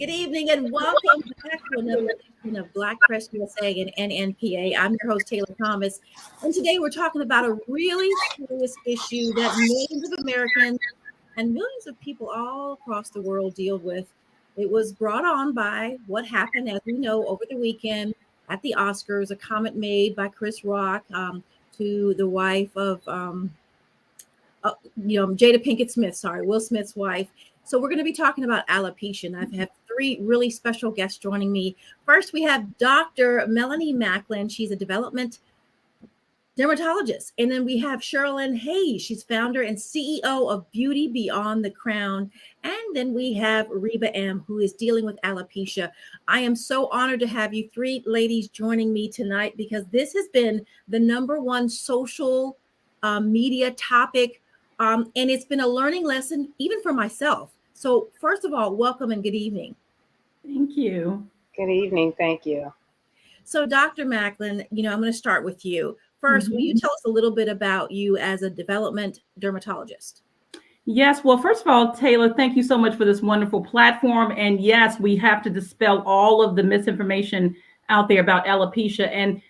Good evening and welcome back to another edition of Black Press USA and NNPA. I'm your host, Taylor Thomas. And today we're talking about a really serious issue that millions of Americans and millions of people all across the world deal with. It was brought on by what happened, as we know, over the weekend at the Oscars, a comment made by Chris Rock to the wife of Jada Pinkett Smith, Will Smith's wife. So we're going to be talking about alopecia. And I have three really special guests joining me. First, we have Dr. Melanie Macklin. She's a development dermatologist. And then we have Sherilyn Hayes. She's founder and CEO of Beauty Beyond the Crown. And then we have Reba M., who is dealing with alopecia. I am so honored to have you three ladies joining me tonight because this has been the number one social media topic. And it's been a learning lesson, even for myself. So first of all, welcome and good evening. Thank you. Good evening. Thank you. So Dr. Macklin, I'm going to start with you. First, will you tell us a little bit about you as a development dermatologist? Yes. Well, first of all, Taylor, thank you so much for this wonderful platform. And yes, we have to dispel all of the misinformation out there about alopecia. And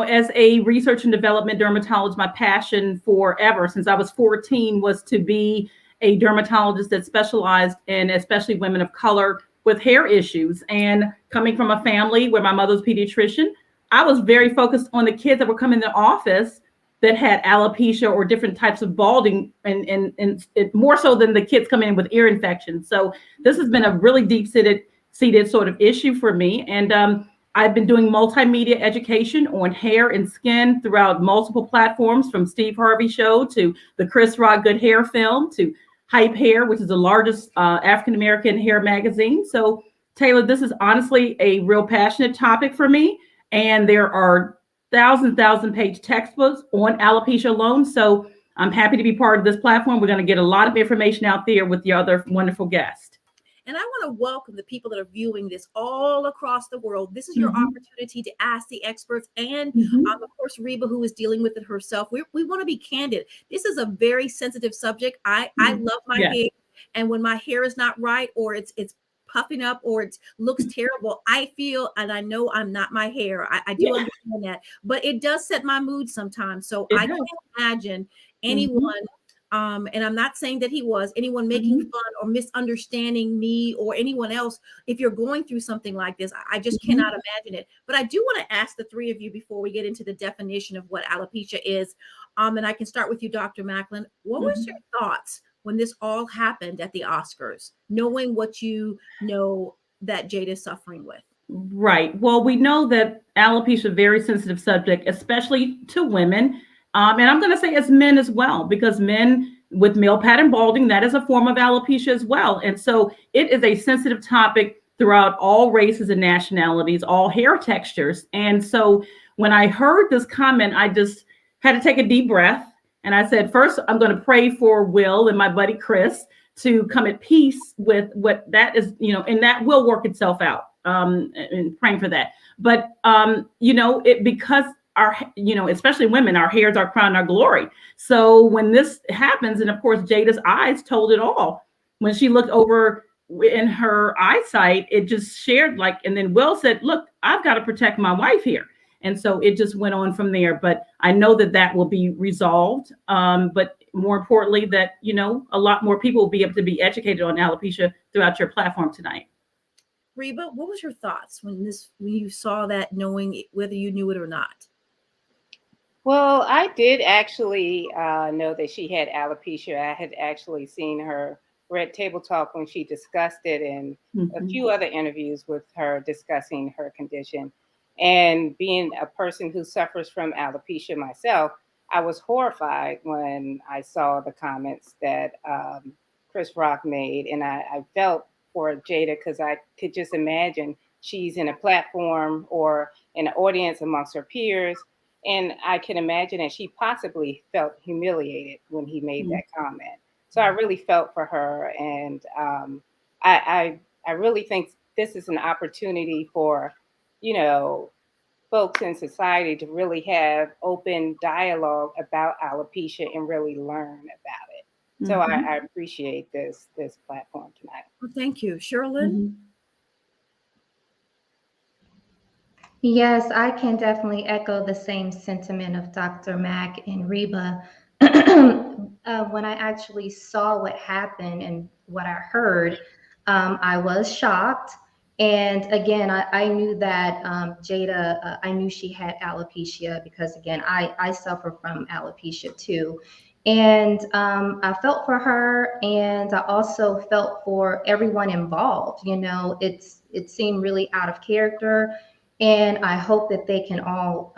as a research and development dermatologist, my passion forever since I was 14 was to be a dermatologist that specialized in especially women of color with hair issues. And coming from a family where my mother was a pediatrician, I was very focused on the kids that were coming in the office that had alopecia or different types of balding, and more so than the kids coming in with ear infections. So this has been a really deep-seated sort of issue for me. And I've been doing multimedia education on hair and skin throughout multiple platforms, from Steve Harvey Show to the Chris Rock Good Hair film to Hype Hair, which is the largest African-American hair magazine. So Taylor, this is honestly a real passionate topic for me. And there are thousand page textbooks on alopecia alone. So I'm happy to be part of this platform. We're going to get a lot of information out there with the other wonderful guests. And I want to welcome the people that are viewing this all across the world. This is your opportunity to ask the experts and, of course, Reba, who is dealing with it herself. We want to be candid. This is a very sensitive subject. I love my hair. And when my hair is not right or it's puffing up or it looks terrible, I feel, and I know I'm not my hair. I do understand that. But it does set my mood sometimes. So I can't imagine anyone and I'm not saying that anyone making fun or misunderstanding me or anyone else. If you're going through something like this, I just cannot imagine it. But I do want to ask the three of you before we get into the definition of what alopecia is. And I can start with you, Dr. Macklin. What was your thoughts when this all happened at the Oscars, knowing what you know that Jada is suffering with? Right. Well, we know that alopecia is a very sensitive subject, especially to women. And I'm going to say as men as well, because men with male pattern balding, that is a form of alopecia as well. And so it is a sensitive topic throughout all races and nationalities, all hair textures. And so when I heard this comment, I just had to take a deep breath. And I said, first, I'm going to pray for Will and my buddy Chris to come at peace with what that is, and that will work itself out. And praying for that. But, because especially women, our hair is our crown, our glory. So when this happens, and of course, Jada's eyes told it all. When she looked over in her eyesight, it just shared and then Will said, look, I've got to protect my wife here. And so it just went on from there. But I know that will be resolved. But more importantly, that, a lot more people will be able to be educated on alopecia throughout your platform tonight. Reba, what was your thoughts when you saw that, knowing whether you knew it or not? Well, I did actually know that she had alopecia. I had actually seen her Red Table Talk when she discussed it, and a few other interviews with her discussing her condition. And being a person who suffers from alopecia myself, I was horrified when I saw the comments that Chris Rock made. And I felt for Jada because I could just imagine she's in a platform or in an audience amongst her peers. And I can imagine that she possibly felt humiliated when he made that comment. So I really felt for her. And I really think this is an opportunity for, folks in society to really have open dialogue about alopecia and really learn about it. So I appreciate this platform tonight. Well, thank you. Sherilyn? Yes, I can definitely echo the same sentiment of Dr. Mack and Reba. When I actually saw what happened and what I heard, I was shocked. And again, I knew that Jada, I knew she had alopecia because, again, I suffer from alopecia too. And I felt for her, and I also felt for everyone involved. You know, it seemed really out of character, and I hope that they can all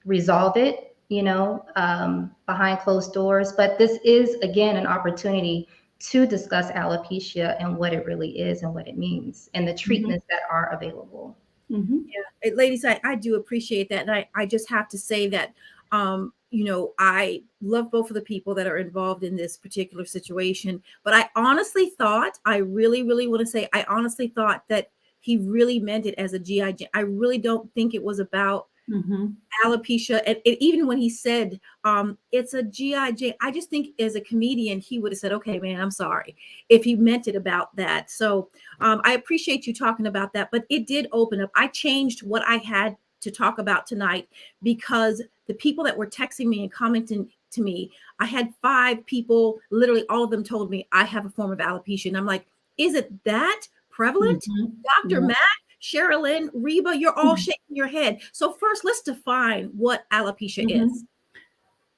resolve it, behind closed doors. But this is, again, an opportunity to discuss alopecia and what it really is and what it means and the Mhm. treatments that are available. Mhm. Ladies, I do appreciate that. And I just have to say that, I love both of the people that are involved in this particular situation. But I honestly thought, I really, really want to say, I honestly thought that he really meant it as a GI. I really don't think it was about Mhm. alopecia. And even when he said it's a GIJ, I just think as a comedian, he would have said, okay, man, I'm sorry, if he meant it about that. So I appreciate you talking about that, but it did open up. I changed what I had to talk about tonight because the people that were texting me and commenting to me, I had 5 people, literally all of them told me I have a form of alopecia. And I'm like, is it that prevalent? Mhm. Dr. Yeah. Matt, Sherilyn, Reba, you're all shaking your head. So first, let's define what alopecia is. Mhm.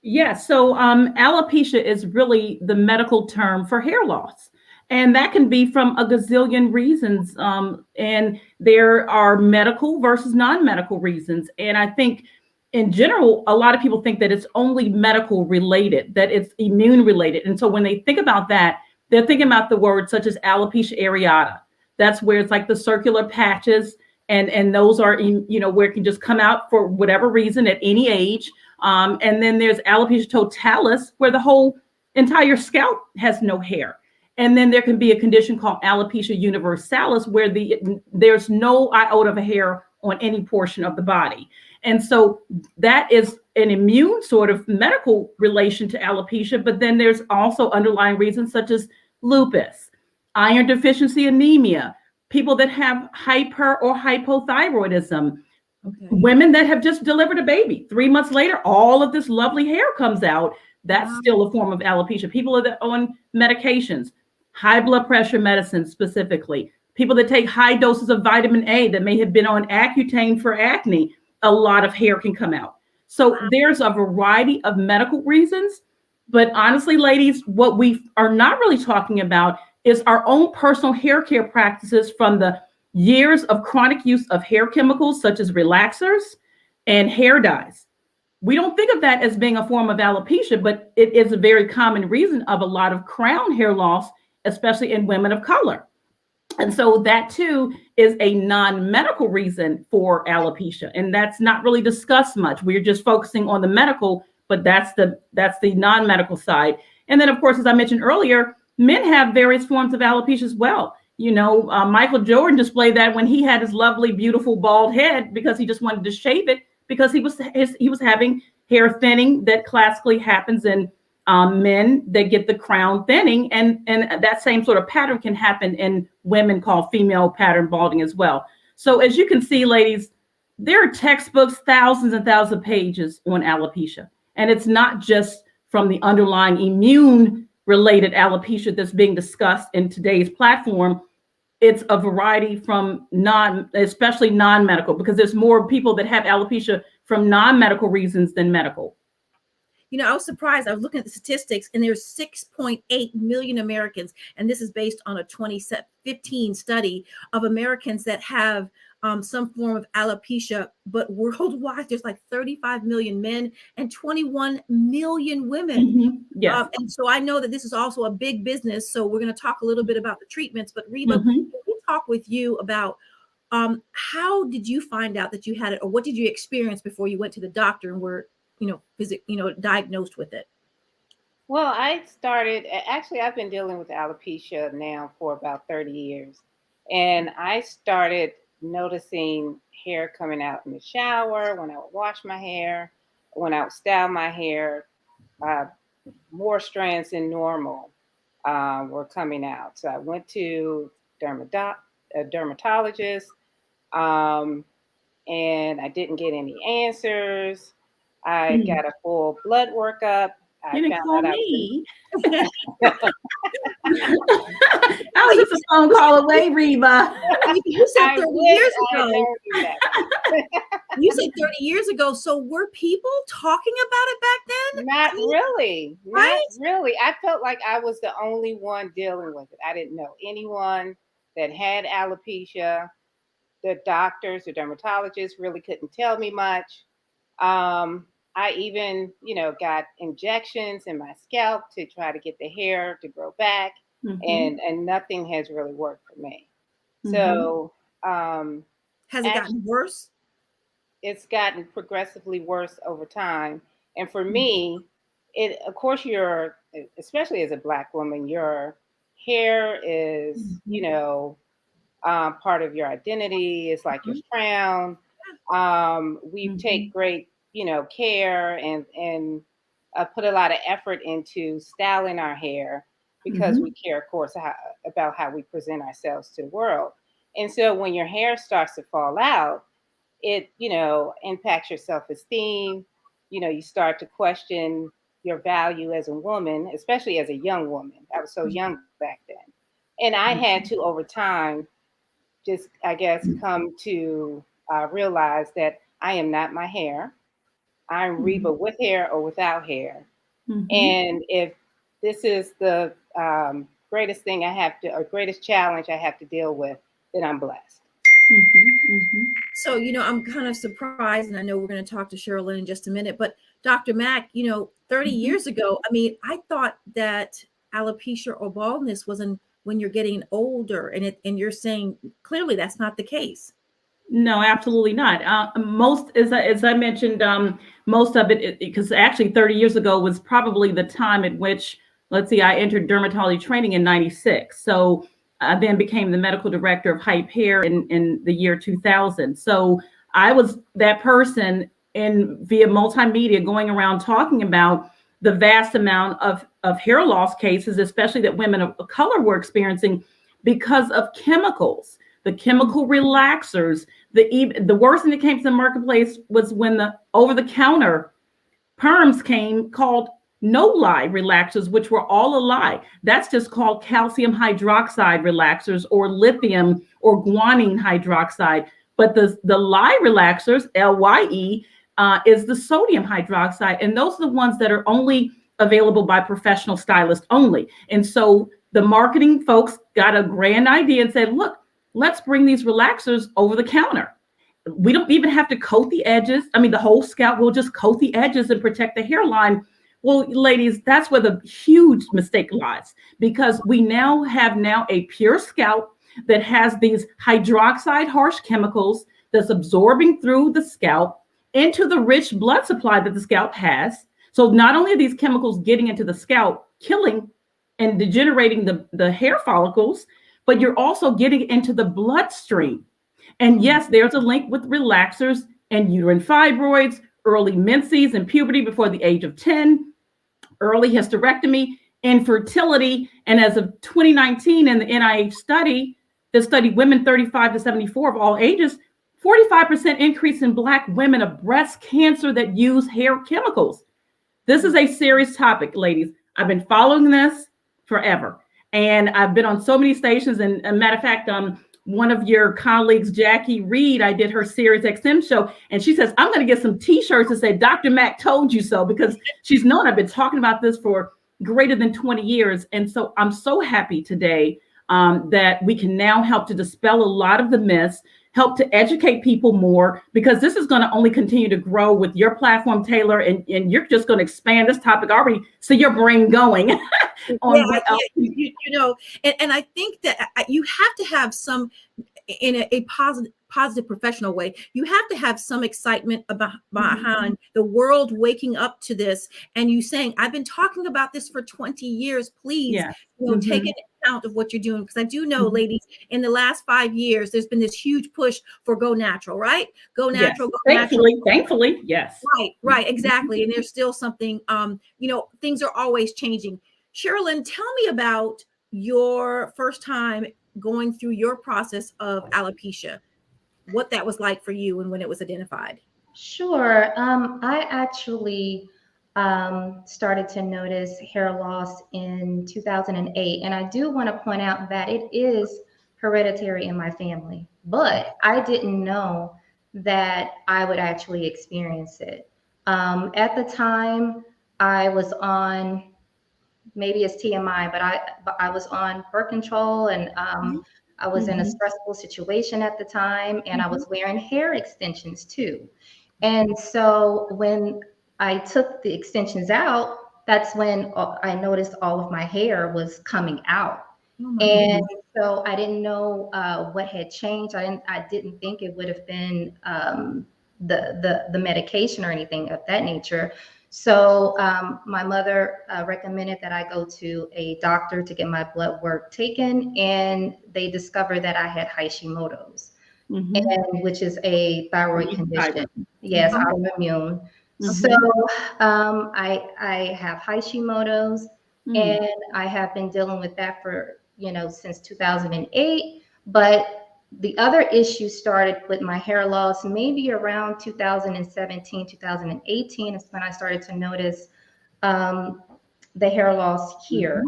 Yeah, so alopecia is really the medical term for hair loss. And that can be from a gazillion reasons. And there are medical versus non medical reasons. And I think in general, a lot of people think that it's only medical related, that it's immune related. And so when they think about that, they're thinking about the words such as alopecia areata. That's where it's like the circular patches, and those are where it can just come out for whatever reason at any age. And then there's alopecia totalis, where the whole entire scalp has no hair. And then there can be a condition called alopecia universalis, where there's no iota of a hair on any portion of the body. And so that is an immune sort of medical relation to alopecia. But then there's also underlying reasons such as lupus, iron deficiency anemia, people that have hyper or hypothyroidism, Okay. women that have just delivered a baby. 3 months later, all of this lovely hair comes out. That's Wow. still a form of alopecia. People that are on medications, high blood pressure medicine specifically, people that take high doses of vitamin A that may have been on Accutane for acne, a lot of hair can come out. So there's a variety of medical reasons. But honestly, ladies, what we are not really talking about is our own personal hair care practices from the years of chronic use of hair chemicals such as relaxers and hair dyes. We don't think of that as being a form of alopecia, but it is a very common reason of a lot of crown hair loss, especially in women of color. And so that too is a non-medical reason for alopecia, and that's not really discussed much. We're just focusing on the medical, but that's the non-medical side. And then, of course, as I mentioned earlier, men have various forms of alopecia as well. Michael Jordan displayed that when he had his lovely, beautiful bald head because he just wanted to shave it because he was having hair thinning that classically happens in men that get the crown thinning, and that same sort of pattern can happen in women called female pattern balding as well. So as you can see, ladies, there are textbooks, thousands and thousands of pages on alopecia, and it's not just from the underlying immune related alopecia that's being discussed in today's platform. It's a variety from especially non-medical, because there's more people that have alopecia from non-medical reasons than medical. I was surprised. I was looking at the statistics, and there's 6.8 million Americans, and this is based on a 2015 study of Americans that have some form of alopecia. But worldwide, there's like 35 million men and 21 million women. Yes. And so I know that this is also a big business. So we're going to talk a little bit about the treatments. But Reba, Mhm. can we talk with you about how did you find out that you had it, or what did you experience before you went to the doctor and were diagnosed with it? Well, actually, I've been dealing with alopecia now for about 30 years. And I started noticing hair coming out in the shower, when I would wash my hair, when I would style my hair, uh, more strands than normal were coming out. So I went to a dermatologist. Um, and I didn't get any answers. I got a full blood workup. I You didn't found call out I was me. I was just a phone call away, Reba. You said I 30 wish years I had ago. told you that. You said 30 years ago. So were people talking about it back then? Not I mean, really. Not right? really. I felt like I was the only one dealing with it. I didn't know anyone that had alopecia. The doctors, the dermatologists really couldn't tell me much. I even, got injections in my scalp to try to get the hair to grow back, and nothing has really worked for me. So, Has it gotten worse? it's gotten progressively worse over time. And for me, of course, especially as a Black woman, your hair is, part of your identity. It's like your crown. We take great, care and put a lot of effort into styling our hair because we care, of course, about how we present ourselves to the world. And so when your hair starts to fall out, it, impacts your self-esteem. You start to question your value as a woman, especially as a young woman. I was so young back then. And I had to, over time, just, I guess, come to realize that I am not my hair. I'm Reba with hair or without hair. And if this is the greatest thing I have to, or greatest challenge I have to deal with, then I'm blessed. So, I'm kind of surprised, and I know we're going to talk to Sherilyn in just a minute, but Dr. Mack, 30 years ago, I mean, I thought that alopecia or baldness wasn't when you're getting older, and you're saying clearly that's not the case. No, absolutely not. Most, as I mentioned, most of it, because actually 30 years ago was probably the time at which, let's see, I entered dermatology training in 96. So I then became the medical director of Hype Hair in the year 2000. So I was that person via multimedia going around talking about the vast amount of hair loss cases, especially that women of color were experiencing because of chemicals. The chemical relaxers, the worst thing that came to the marketplace was when the over-the-counter perms came called no-lie relaxers, which were all a lie. That's just called calcium hydroxide relaxers or lithium or guanine hydroxide. But the lie relaxers, LYE, is the sodium hydroxide. And those are the ones that are only available by professional stylists only. And so the marketing folks got a grand idea and said, look, let's bring these relaxers over the counter. We don't even have to coat the edges. I mean, the whole scalp, we'll just coat the edges and protect the hairline. Well, ladies, that's where the huge mistake lies, because we now have a pure scalp that has these hydroxide harsh chemicals that's absorbing through the scalp into the rich blood supply that the scalp has. So not only are these chemicals getting into the scalp, killing and degenerating the hair follicles, but you're also getting into the bloodstream. And yes, there's a link with relaxers and uterine fibroids, early menses and puberty before the age of 10, early hysterectomy, infertility. And as of 2019, in the NIH study that studied women 35 to 74 of all ages, 45% increase in Black women of breast cancer that use hair chemicals. This is a serious topic, ladies. I've been following this forever. And I've been on so many stations. And a matter of fact, one of your colleagues, Jackie Reed, I did her Sirius XM show. And she says, I'm going to get some t-shirts that say, Dr. Mack told you so, because she's known I've been talking about this for greater than 20 years. And so I'm so happy today that we can now help to dispel a lot of the myths, help to educate people more, because this is going to only continue to grow with your platform, Taylor, and you're just going to expand this topic. I already see your brain going on what else. And I think that you have to have some, in a positive professional way, you have to have some excitement behind the world waking up to this, and you saying, I've been talking about this for 20 years, please, take an account of what you're doing. Because I do know, ladies, in the last 5 years, there's been this huge push for go natural, right? Go natural, yes. Thankfully, yes. Right, exactly. And there's still something, things are always changing. Sherilyn, tell me about your first time going through your process of alopecia. what that was like for you and when it was identified. Sure. I actually started to notice hair loss in 2008. And I do want to point out that it is hereditary in my family, but I didn't know that I would actually experience it. At the time, I was on, maybe it's TMI, but I was on birth control, and I was in a stressful situation at the time, and I was wearing hair extensions too. And so when I took the extensions out, that's when I noticed all of my hair was coming out. Oh my And goodness. so I didn't know what had changed. I didn't think it would have been the medication or anything of that nature. So my mother recommended that I go to a doctor to get my blood work taken, and they discovered that I had Hashimoto's, and which is a thyroid condition. Yes, autoimmune. So I have Hashimoto's, and I have been dealing with that for, since 2008. But the other issue started with my hair loss maybe around 2017, 2018 is when I started to notice um, the hair loss here.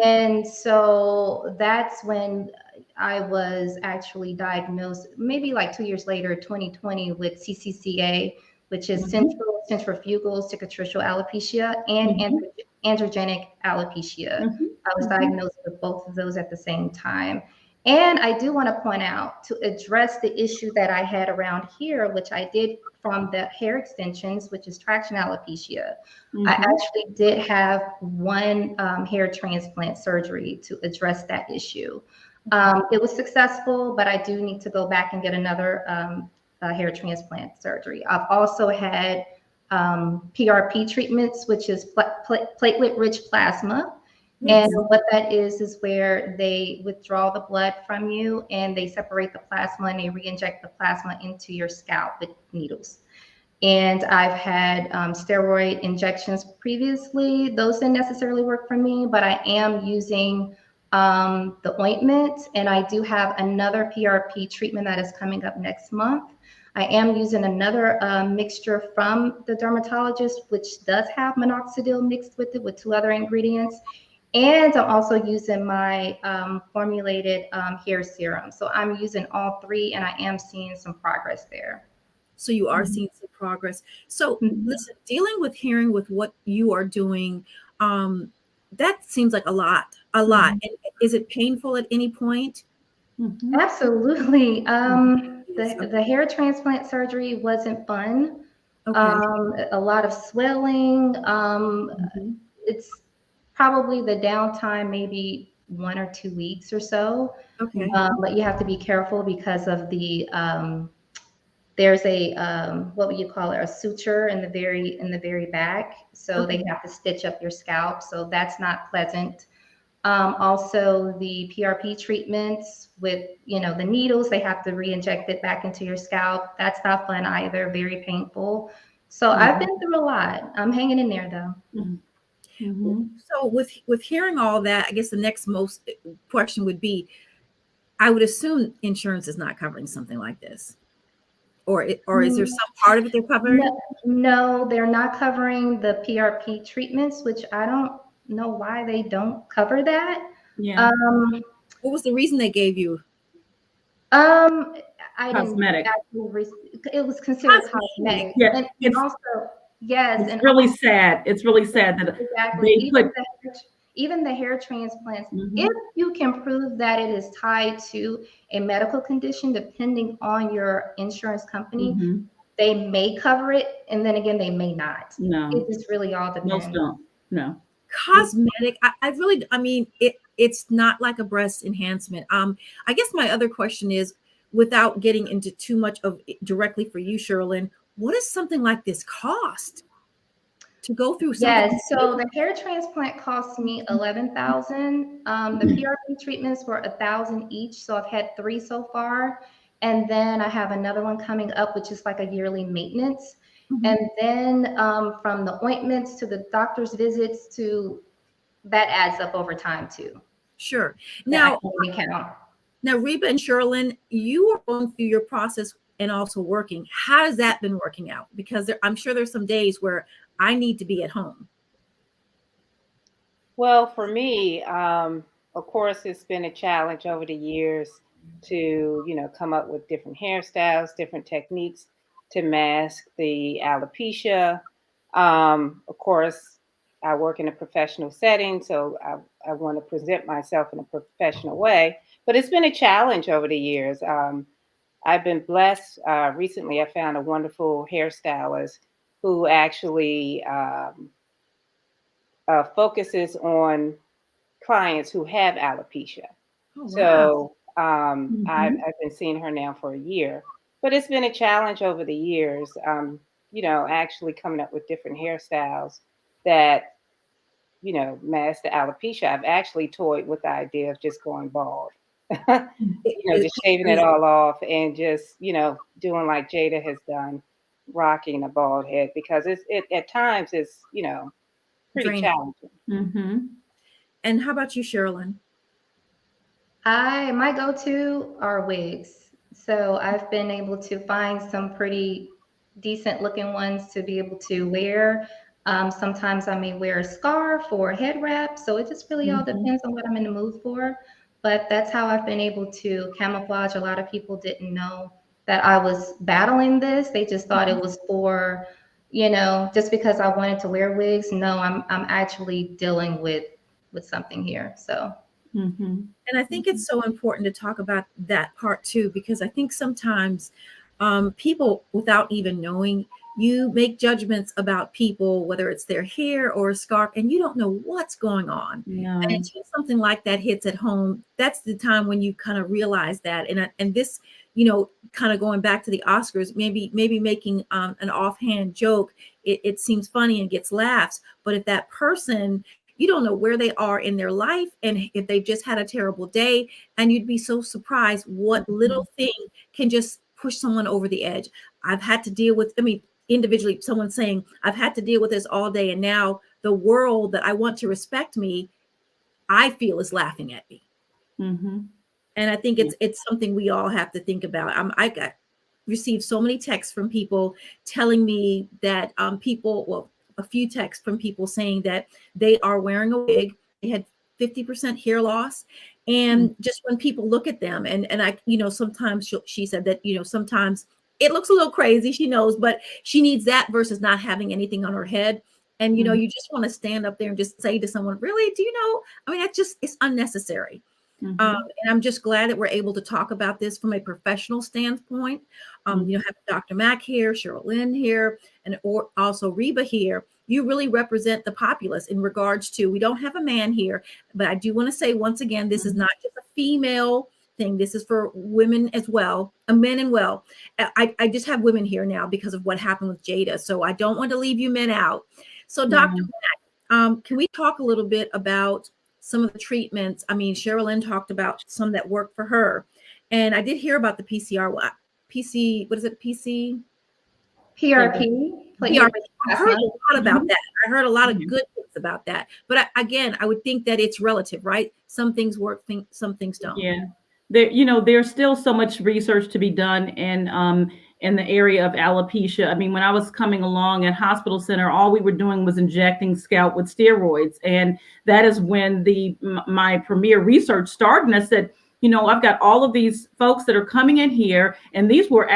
And so that's when I was actually diagnosed, maybe like 2 years later, 2020, with CCCA, which is centrifugal cicatricial alopecia, and androgenic alopecia. I was diagnosed with both of those at the same time. And I do want to point out, to address the issue that I had around here, which I did from the hair extensions, which is traction alopecia. I actually did have one hair transplant surgery to address that issue. It was successful, but I do need to go back and get another hair transplant surgery. I've also had PRP treatments, which is platelet-rich plasma. And what that is where they withdraw the blood from you, and they separate the plasma, and they re-inject the plasma into your scalp with needles. And I've had steroid injections previously. Those didn't necessarily work for me, but I am using the ointment, and I do have another PRP treatment that is coming up next month. I am using another mixture from the dermatologist, which does have minoxidil mixed with it with 2 other ingredients. And I'm also using my formulated hair serum. So I'm using all 3, and I am seeing some progress there. So you are seeing some progress. So listen, dealing with hearing with what you are doing, that seems like a lot. And is it painful at any point? Absolutely. The hair transplant surgery wasn't fun. A lot of swelling. It's probably the downtime, maybe 1 or 2 weeks or so. But you have to be careful because of the there's a what would you call it, a suture in the very back, so they have to stitch up your scalp, so that's not pleasant. Also the PRP treatments with the needles, they have to re-inject it back into your scalp. That's not fun either, very painful. So I've been through a lot. I'm hanging in there though. So with hearing all that, I guess the next most question would be, I would assume insurance is not covering something like this. Or is there some part of it they're covering? No, they're not covering the PRP treatments, which I don't know why they don't cover that. What was the reason they gave you? I Cosmetic. it was considered cosmetic. Yeah, and also, yes, it's and really also, sad. It's really sad that exactly. they put Even the hair transplants, if you can prove that it is tied to a medical condition, depending on your insurance company, they may cover it, and then again, they may not. No, it just really all depends. most don't. No. Cosmetic. I mean, it's not like a breast enhancement. I guess my other question is, without getting into too much of it directly for you, Sherilyn, what does something like this cost to go through? Yes, so the hair transplant cost me $11,000. The PRP treatments were $1,000 each, so I've had 3 so far, and then I have another one coming up, which is like a yearly maintenance. And then from the ointments to the doctor's visits, to that adds up over time too. Sure. Now, Now, Reba and Sherilyn, you are going through your process and also working. How has that been working out? Because I'm sure there's some days where I need to be at home. Well, for me, of course, it's been a challenge over the years to, come up with different hairstyles, different techniques to mask the alopecia. Of course, I work in a professional setting, so I want to present myself in a professional way. But it's been a challenge over the years. I've been blessed. Recently, I found a wonderful hairstylist who actually focuses on clients who have alopecia. Oh, wow. So I've been seeing her now for a year, but it's been a challenge over the years, actually coming up with different hairstyles that, mask the alopecia. I've actually toyed with the idea of just going bald, just shaving it all off and just, doing like Jada has done, rocking a bald head, because it at times is, pretty Draining. challenging. And how about you, Sherilyn? My go-to are wigs. So I've been able to find some pretty decent looking ones to be able to wear. Sometimes I may wear a scarf or a head wrap. So it just really all depends on what I'm in the mood for. But that's how I've been able to camouflage. A lot of people didn't know that I was battling this. They just thought it was for, just because I wanted to wear wigs. No, I'm actually dealing with something here. So. And I think it's so important to talk about that part too, because I think sometimes people, without even knowing, you make judgments about people, whether it's their hair or a scarf, and you don't know what's going on. Yeah. And until something like that hits at home, that's the time when you kind of realize that. And this, kind of going back to the Oscars, maybe making an offhand joke, it seems funny and gets laughs. But if that person, you don't know where they are in their life, and if they've just had a terrible day, and you'd be so surprised what little thing can just push someone over the edge. I've had to deal with, individually, someone saying, I've had to deal with this all day, and now the world that I want to respect me, I feel is laughing at me. And I think it's something we all have to think about. I received so many texts from people telling me that a few texts from people saying that they are wearing a wig. They had 50% hair loss. And just when people look at them, and I, sometimes she said that, sometimes it looks a little crazy, she knows, but she needs that versus not having anything on her head. And, you just want to stand up there and just say to someone, really, do you know? It's unnecessary. And I'm just glad that we're able to talk about this from a professional standpoint. Have Dr. Mack here, Sherilyn here, and also Reba here. You really represent the populace in regards to, we don't have a man here, but I do want to say once again, this is not just a female thing. This is for women as well, men and well. I just have women here now because of what happened with Jada. So I don't want to leave you men out. So Dr. Mack, can we talk a little bit about some of the treatments? Sherilyn talked about some that work for her. And I did hear about the PRP. I heard a lot about that. I heard a lot of good things about that. But again, I would think that it's relative, right? Some things work, some things don't. Yeah. There's still so much research to be done in the area of alopecia. When I was coming along at Hospital Center, all we were doing was injecting scalp with steroids. And that is when my premier research started. And I said, I've got all of these folks that are coming in here. And we were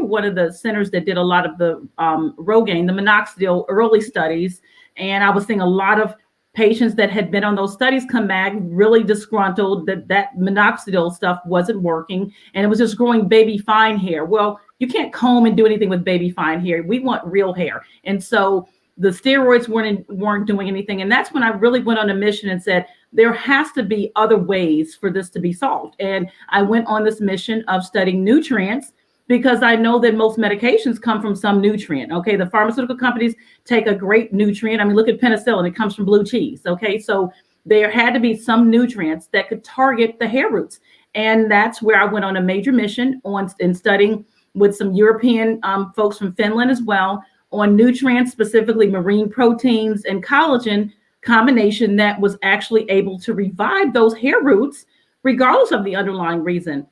one of the centers that did a lot of the Rogaine, the minoxidil early studies. And I was seeing a lot of patients that had been on those studies come back really disgruntled that minoxidil stuff wasn't working. And it was just growing baby fine hair. Well, you can't comb and do anything with baby fine hair. We want real hair. And so the steroids weren't doing anything. And that's when I really went on a mission and said, there has to be other ways for this to be solved. And I went on this mission of studying nutrients, because I know that most medications come from some nutrient. Okay, the pharmaceutical companies take a great nutrient. Look at penicillin, it comes from blue cheese. Okay, so there had to be some nutrients that could target the hair roots. And that's where I went on a major mission in studying with some European folks from Finland as well on nutrients, specifically marine proteins and collagen combination that was actually able to revive those hair roots regardless of the underlying reason.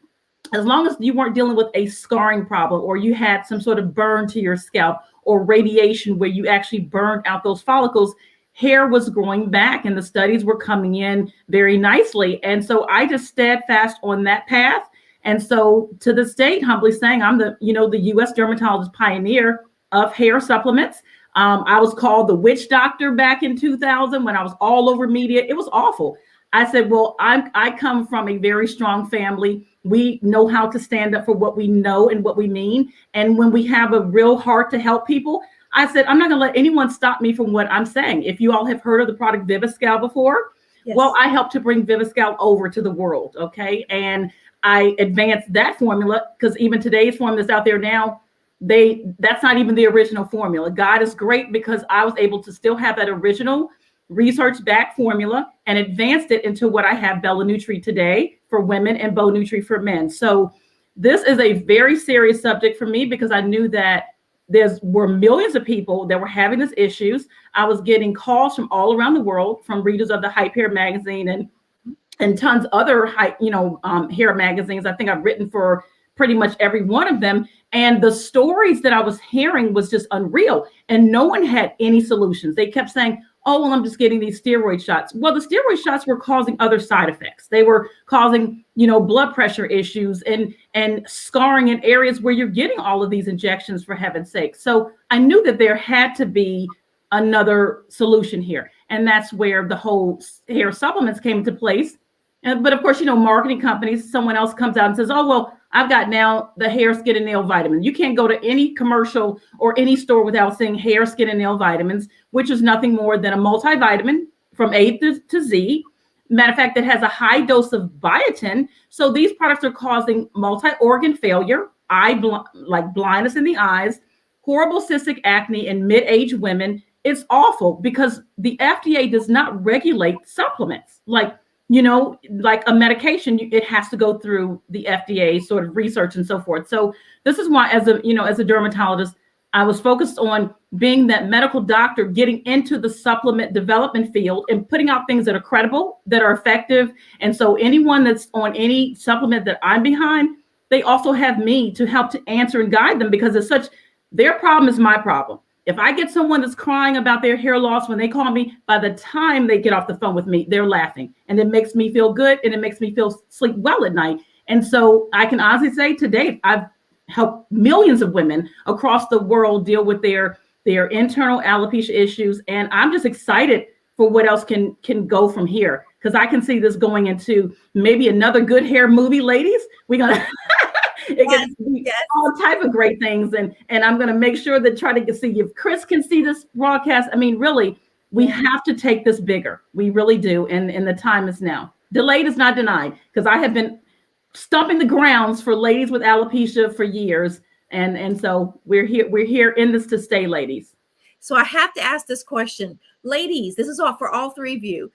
As long as you weren't dealing with a scarring problem, or you had some sort of burn to your scalp, or radiation where you actually burned out those follicles, hair was growing back and the studies were coming in very nicely. And so I just steadfast on that path. And so to this date, humbly saying, I'm the U.S. dermatologist pioneer of hair supplements. I was called the witch doctor back in 2000 when I was all over media. It was awful. I said, well, I come from a very strong family. We know how to stand up for what we know and what we mean. And when we have a real heart to help people, I said, I'm not going to let anyone stop me from what I'm saying. If you all have heard of the product Viviscal before, yes. Well, I helped to bring Viviscal over to the world. Okay. And I advanced that formula, because even today's formula that's out there now, that's not even the original formula. God is great, because I was able to still have that original research-backed formula and advanced it into what I have, Belanutri today for women and Bonutri for men. So this is a very serious subject for me, because I knew that were millions of people that were having these issues. I was getting calls from all around the world, from readers of the Hype Hair magazine and tons other hair magazines. I think I've written for pretty much every one of them. And the stories that I was hearing was just unreal. And no one had any solutions. They kept saying, oh, well, I'm just getting these steroid shots. Well, the steroid shots were causing other side effects. They were causing, blood pressure issues and scarring in areas where you're getting all of these injections, for heaven's sake. So I knew that there had to be another solution here. And that's where the whole hair supplements came into place. But of course, marketing companies, someone else comes out and says, oh, well, I've got now the hair, skin, and nail vitamin. You can't go to any commercial or any store without seeing hair, skin, and nail vitamins, which is nothing more than a multivitamin from A to Z. Matter of fact, that has a high dose of biotin. So these products are causing multi-organ failure, like blindness in the eyes, horrible cystic acne in mid-age women. It's awful, because the FDA does not regulate supplements. Like a medication, it has to go through the FDA sort of research and so forth. So this is why, as a dermatologist, I was focused on being that medical doctor, getting into the supplement development field and putting out things that are credible, that are effective. And so anyone that's on any supplement that I'm behind, they also have me to help to answer and guide them, because their problem is my problem. If I get someone that's crying about their hair loss when they call me, by the time they get off the phone with me, they're laughing. And it makes me feel good, and it makes me sleep well at night. And so I can honestly say, to date, I've helped millions of women across the world deal with their internal alopecia issues. And I'm just excited for what else can go from here, because I can see this going into maybe another good hair movie, ladies. We're going to... Yes. All type of great things, and I'm going to make sure that try to see if Chris can see this broadcast. I mean, really, we have to take this bigger. We really do, and the time is now. Delayed is not denied, because I have been stumping the grounds for ladies with alopecia for years, and so we're here in this to stay, ladies. So I have to ask this question, ladies. This is all for all three of you.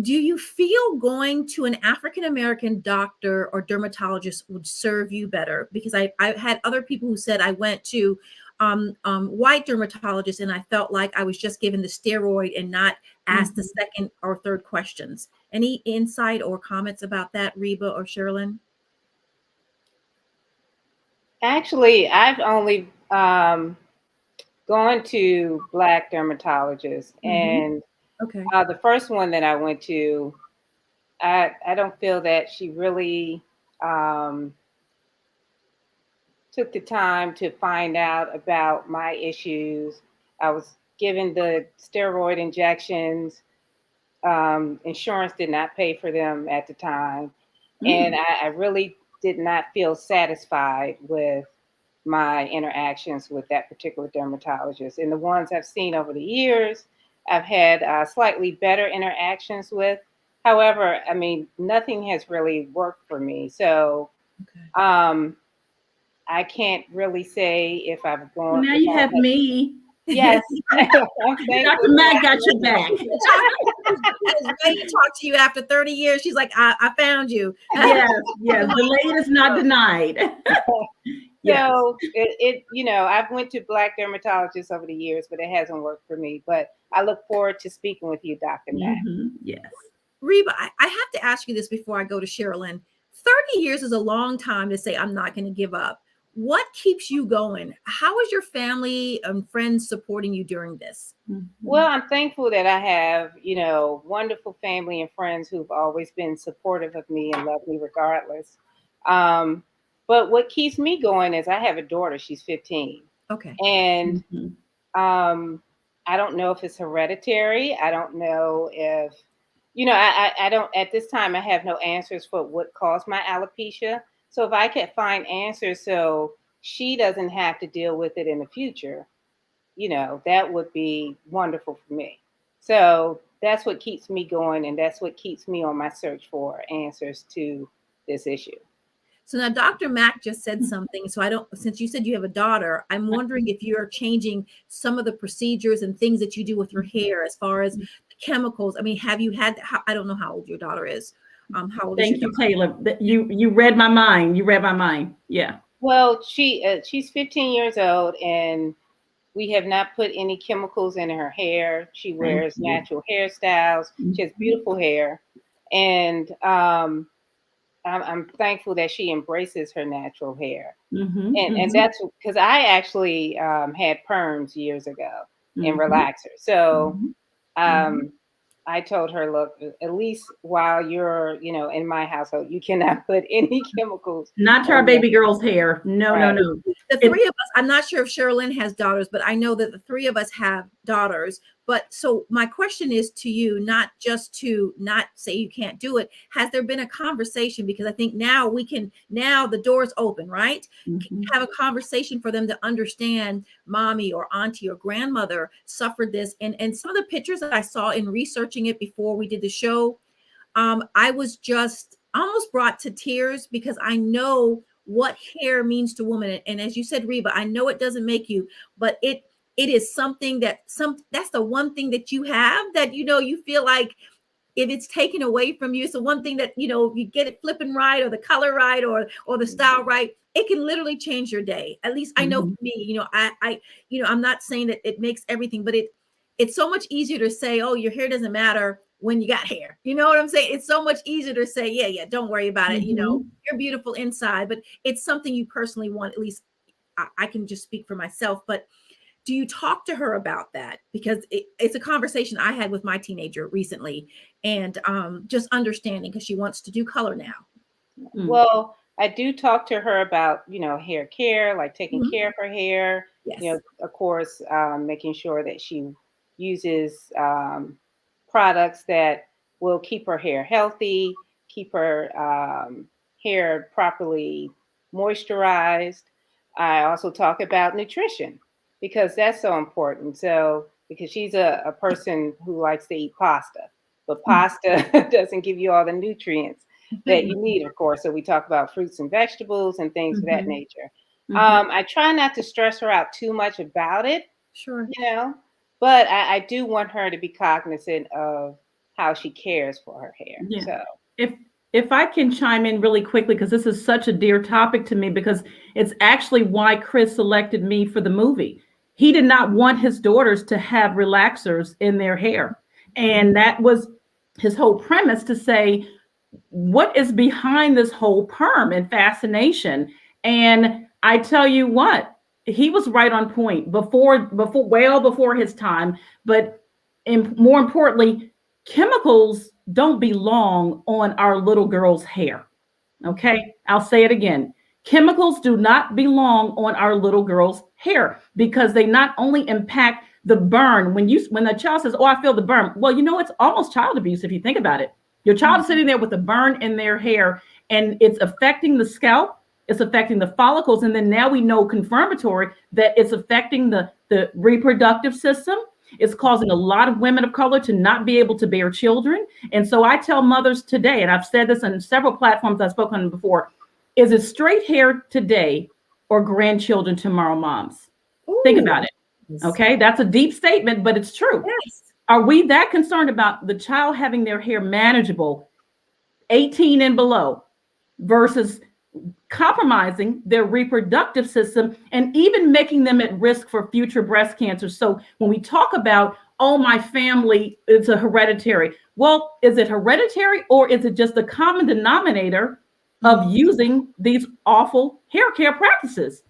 Do you feel going to an African-American doctor or dermatologist would serve you better? Because I had other people who said I went to white dermatologists and I felt like I was just given the steroid and not asked the second or third questions. Any insight or comments about that, Reba or Sherilyn? Actually, I've only gone to Black dermatologists, and okay. The first one that I went to, I don't feel that she really took the time to find out about my issues. I was given the steroid injections. Insurance did not pay for them at the time. And I really did not feel satisfied with my interactions with that particular dermatologist. And the ones I've seen over the years, I've had slightly better interactions with. However, I mean, nothing has really worked for me. So I can't really say if I've gone. Now you have me. Yes. Dr. Mac got your back. She's ready to talk to you after 30 years. She's like, I found you. Yes. Delayed is not denied. So I've went to Black dermatologists over the years, but it hasn't worked for me. But I look forward to speaking with you, Dr. Mac. Yes. Reba, I have to ask you this before I go to Sherilyn. 30 years is a long time to say, I'm not going to give up. What keeps you going? How is your family and friends supporting you during this? Well, I'm thankful that I have, wonderful family and friends who've always been supportive of me and love me regardless. But what keeps me going is I have a daughter. She's 15. Okay. And I don't know if it's hereditary. I don't know if, I don't, at this time, I have no answers for what caused my alopecia. So if I could find answers so she doesn't have to deal with it in the future, that would be wonderful for me. So that's what keeps me going. And that's what keeps me on my search for answers to this issue. So now Dr. Mack just said something. So since you said you have a daughter, I'm wondering if you're changing some of the procedures and things that you do with your hair as far as the chemicals. I mean, have you had, I don't know how old your daughter is. How old is your daughter? Thank you, Taylor. You read my mind. You read my mind. Yeah. Well, she's 15 years old, and we have not put any chemicals in her hair. She wears natural hairstyles. She has beautiful hair. And I'm thankful that she embraces her natural hair. And that's because I actually had perms years ago and relaxers. So I told her, look, at least while you're, in my household, you cannot put any chemicals. Not to our baby girl's hair. No, Right. no. The three of us, I'm not sure if Sherilyn has daughters, but I know that the three of us have daughters. But so my question is to you, not just to not say you can't do it. Has there been a conversation? Because I think now the door's open, right? Have a conversation for them to understand mommy or auntie or grandmother suffered this. And some of the pictures that I saw in researching it before we did the show, I was just almost brought to tears because I know what hair means to women. And as you said, Reba, I know it doesn't make you, but it is something that's the one thing that you have that, you feel like if it's taken away from you, it's the one thing that, you get it flipping right or the color right or the style right, it can literally change your day. At least I know for me, I'm not saying that it makes everything, but it's so much easier to say, oh, your hair doesn't matter when you got hair. You know what I'm saying? It's so much easier to say, yeah, don't worry about it. You're beautiful inside, but it's something you personally want. At least I can just speak for myself, but do you talk to her about that? Because it's a conversation I had with my teenager recently, and just understanding because she wants to do color now. Well, I do talk to her about, hair care, like taking care of her hair. Yes. Of course, making sure that she uses products that will keep her hair healthy, keep her hair properly moisturized. I also talk about nutrition because that's so important. So, because she's a person who likes to eat pasta, but pasta doesn't give you all the nutrients that you need, of course. So we talk about fruits and vegetables and things of that nature. I try not to stress her out too much about it. Sure. But I do want her to be cognizant of how she cares for her hair. Yeah. So if I can chime in really quickly, because this is such a dear topic to me, because it's actually why Chris selected me for the movie. He did not want his daughters to have relaxers in their hair. And that was his whole premise, to say, what is behind this whole perm and fascination? And I tell you what, he was right on point well before his time. But more importantly, chemicals don't belong on our little girl's hair. Okay, I'll say it again. Chemicals do not belong on our little girl's hair, because they not only impact the burn. When the child says, oh, I feel the burn. Well, it's almost child abuse if you think about it. Your child is sitting there with a burn in their hair, and it's affecting the scalp. It's affecting the follicles. And then now we know confirmatory that it's affecting the reproductive system. It's causing a lot of women of color to not be able to bear children. And so I tell mothers today, and I've said this on several platforms I've spoken on before, is it straight hair today or grandchildren tomorrow, moms? Ooh. Think about it. Okay, that's a deep statement, but it's true. Yes. Are we that concerned about the child having their hair manageable, 18 and below, versus compromising their reproductive system and even making them at risk for future breast cancer? So when we talk about oh, my family, it's a hereditary. Well, is it hereditary, or is it just the common denominator of using these awful hair care practices?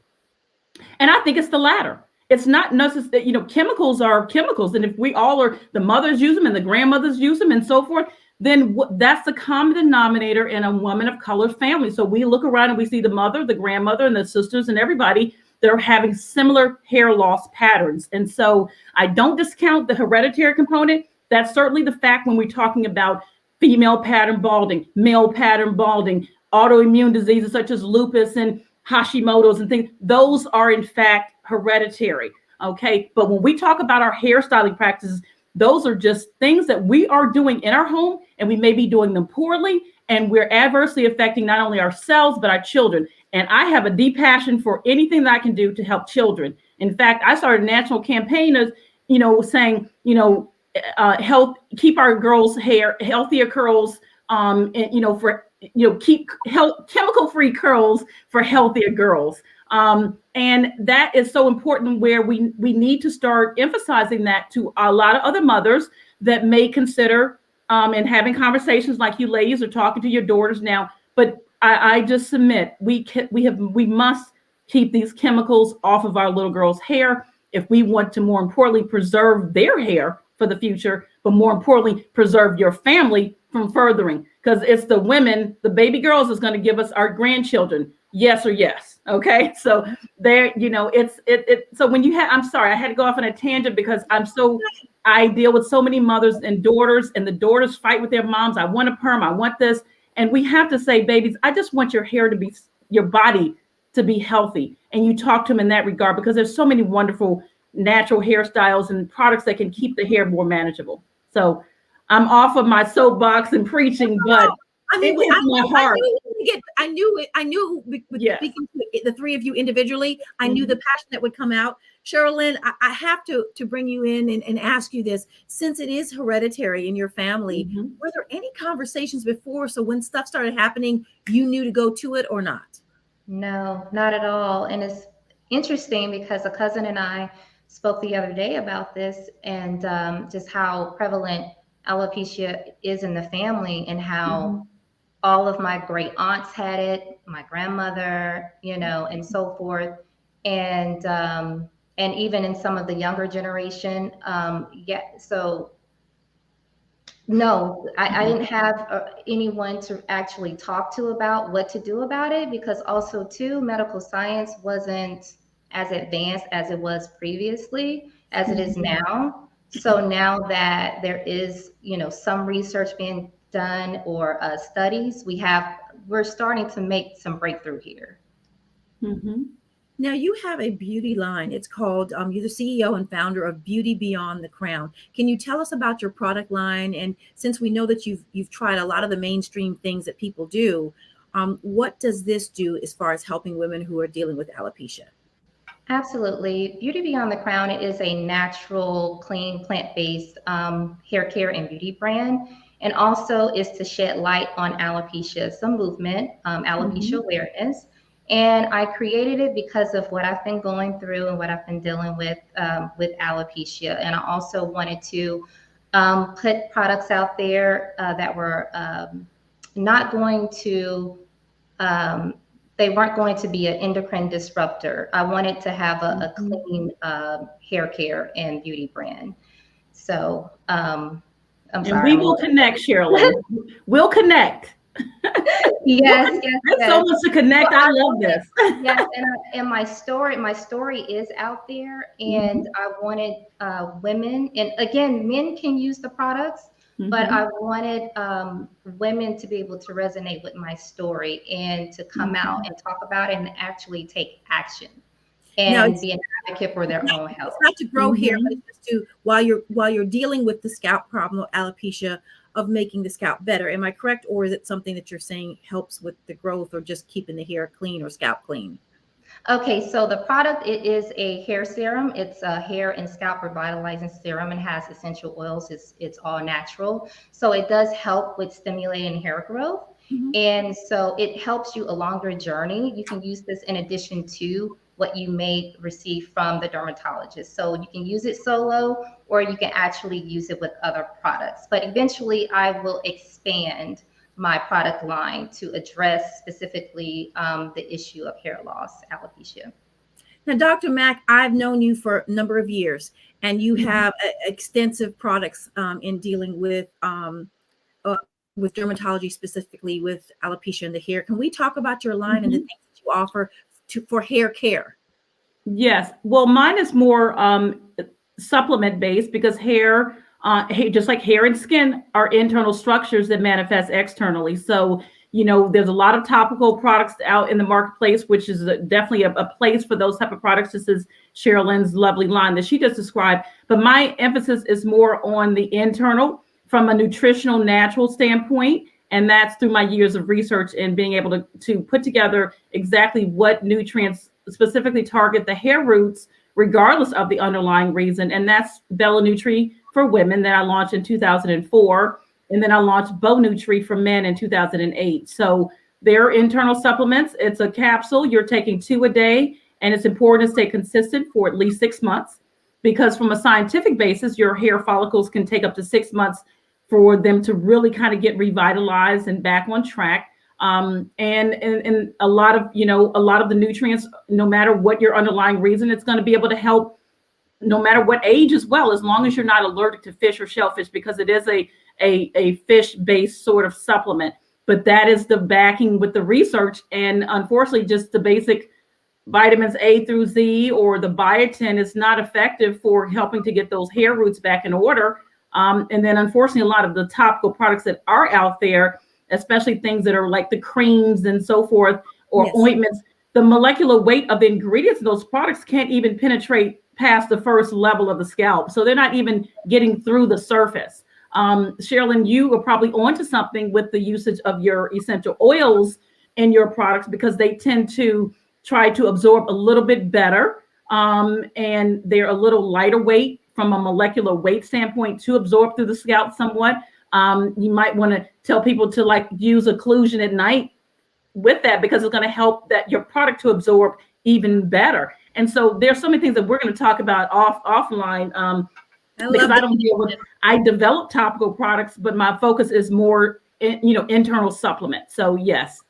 And I think it's the latter. It's not necessarily, chemicals are chemicals. And if we all are, the mothers use them and the grandmothers use them and so forth, then that's the common denominator in a woman of color family. So we look around and we see the mother, the grandmother, and the sisters and everybody, they're having similar hair loss patterns. And so I don't discount the hereditary component. That's certainly the fact when we're talking about female pattern balding, male pattern balding, autoimmune diseases such as lupus and Hashimoto's and things. Those are in fact hereditary. Okay. But when we talk about our hairstyling practices, those are just things that we are doing in our home, and we may be doing them poorly, and we're adversely affecting not only ourselves, but our children. And I have a deep passion for anything that I can do to help children. In fact, I started a national campaign of, saying, help keep our girls' hair, healthier curls, and, keep chemical-free curls for healthier girls. And that is so important, where we need to start emphasizing that to a lot of other mothers that may consider and having conversations like you ladies are talking to your daughters now. But I just submit we must keep these chemicals off of our little girls' hair if we want to, more importantly, preserve their hair for the future, but more importantly, preserve your family from furthering, because it's the women, the baby girls, is going to give us our grandchildren. Yes or yes. Okay. So there, so when you have, I'm sorry, I had to go off on a tangent because I deal with so many mothers and daughters, and the daughters fight with their moms. I want a perm. I want this. And we have to say, babies, I just want your hair to be, your body to be healthy. And you talk to them in that regard, because there's so many wonderful natural hairstyles and products that can keep the hair more manageable. So I'm off of my soapbox and preaching, but I knew with speaking to the three of you individually, I knew the passion that would come out. Sherilyn, I have to bring you in and ask you this, since it is hereditary in your family, were there any conversations before? So when stuff started happening, you knew to go to it or not? No, not at all. And it's interesting because a cousin and I spoke the other day about this, and just how prevalent alopecia is in the family, and how all of my great aunts had it, my grandmother, and so forth. And even in some of the younger generation. So no, I didn't have anyone to actually talk to about what to do about it, because also too, medical science wasn't as advanced as it was previously, as it is now. So now that there is, some research being done, or studies, we're starting to make some breakthrough here. Now you have a beauty line. It's called, you're the CEO and founder of Beauty Beyond the Crown. Can you tell us about your product line? And since we know that you've tried a lot of the mainstream things that people do, what does this do as far as helping women who are dealing with alopecia? Absolutely. Beauty Beyond the Crown is a natural, clean, plant-based hair care and beauty brand, and also is to shed light on alopecia, some movement, alopecia awareness. And I created it because of what I've been going through and what I've been dealing with alopecia. And I also wanted to put products out there that were not going to, they weren't going to be an endocrine disruptor. I wanted to have a clean hair care and beauty brand. So I'm sorry. We will connect, Sherilyn. We'll connect. Yes. There's so much to connect. I love this. Yes, and my story is out there, and I wanted women, and again, men can use the products, but I wanted women to be able to resonate with my story and to come out and talk about it and actually take action and be an advocate for their own health. It's not to grow hair, but it's just to, while you're dealing with the scalp problem of alopecia, of making the scalp better. Am I correct? Or is it something that you're saying helps with the growth, or just keeping the hair clean or scalp clean? Okay, so the product, it is a hair serum. It's a hair and scalp revitalizing serum, and has essential oils. It's all natural. So it does help with stimulating hair growth. And so it helps you along your journey. You can use this in addition to what you may receive from the dermatologist. So you can use it solo, or you can actually use it with other products. But eventually I will expand my product line to address specifically the issue of hair loss, alopecia. Now, Dr. Mack, I've known you for a number of years, and you have extensive products in dealing with dermatology, specifically with alopecia in the hair. Can we talk about your line and the things that you offer for hair care? Yes. Well, mine is more supplement based, because hair, just like hair and skin, are internal structures that manifest externally. So, there's a lot of topical products out in the marketplace, which is definitely a place for those type of products. This is Sherilyn's lovely line that she just described. But my emphasis is more on the internal from a nutritional, natural standpoint. And that's through my years of research and being able to put together exactly what nutrients specifically target the hair roots, regardless of the underlying reason. And that's Bella Nutri for women that I launched in 2004. And then I launched Bow Nutri for men in 2008. So they're internal supplements. It's a capsule. You're taking 2 a day. And it's important to stay consistent for at least 6 months, because from a scientific basis, your hair follicles can take up to 6 months for them to really kind of get revitalized and back on track. And a lot of the nutrients, no matter what your underlying reason, it's going to be able to help no matter what age as well, as long as you're not allergic to fish or shellfish, because it is a fish-based sort of supplement. But that is the backing with the research. And unfortunately, just the basic vitamins A through Z or the biotin is not effective for helping to get those hair roots back in order. And then unfortunately, a lot of the topical products that are out there, especially things that are like the creams and so forth, or ointments, the molecular weight of the ingredients in those products can't even penetrate past the first level of the scalp. So they're not even getting through the surface. Sherilyn, you are probably onto something with the usage of your essential oils in your products, because they tend to try to absorb a little bit better. And they're a little lighter weight from a molecular weight standpoint to absorb through the scalp somewhat. You might want to tell people to use occlusion at night with that, because it's going to help that your product to absorb even better. And so there's so many things that we're going to talk about offline, because I develop topical products, but my focus is more internal supplement. So yes,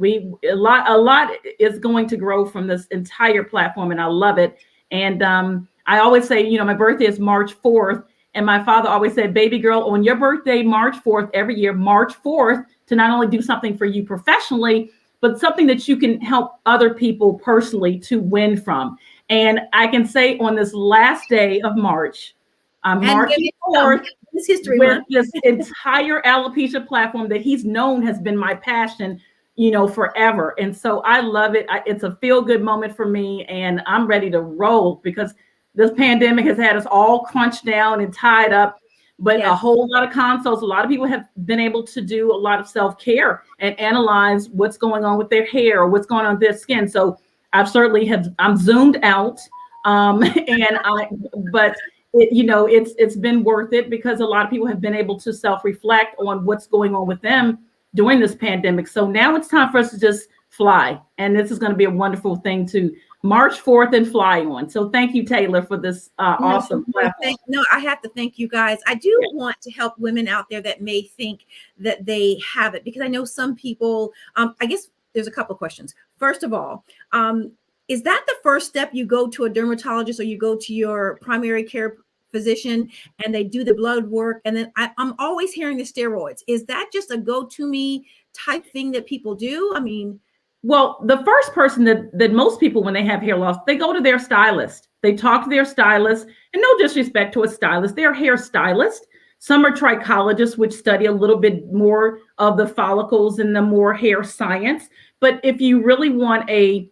a lot is going to grow from this entire platform, and I love it. And I always say, my birthday is March 4th. And my father always said, baby girl, on your birthday, March 4th, every year, March 4th, to not only do something for you professionally, but something that you can help other people personally to win from. And I can say on this last day of March, March 4th, with this entire alopecia platform that he's known has been my passion, forever. And so I love it. It's a feel-good moment for me, and I'm ready to roll, because this pandemic has had us all crunched down and tied up, but a whole lot of consults. A lot of people have been able to do a lot of self-care and analyze what's going on with their hair or what's going on with their skin. So I'm zoomed out. But it's been worth it, because a lot of people have been able to self-reflect on what's going on with them during this pandemic. So now it's time for us to just fly. And this is going to be a wonderful thing to March 4th and fly on. So thank you, Taylor, for this awesome platform. I have to thank you guys. I do want to help women out there that may think that they have it, because I know some people, I guess there's a couple of questions. First of all, is that the first step? You go to a dermatologist or you go to your primary care physician and they do the blood work, and then I'm always hearing the steroids. Is that just a go-to-me type thing that people do? I mean, well, the first person that most people, when they have hair loss, they go to their stylist. They talk to their stylist, and no disrespect to a stylist, they're a hair stylist. Some are trichologists, which study a little bit more of the follicles and the more hair science. But if you really want a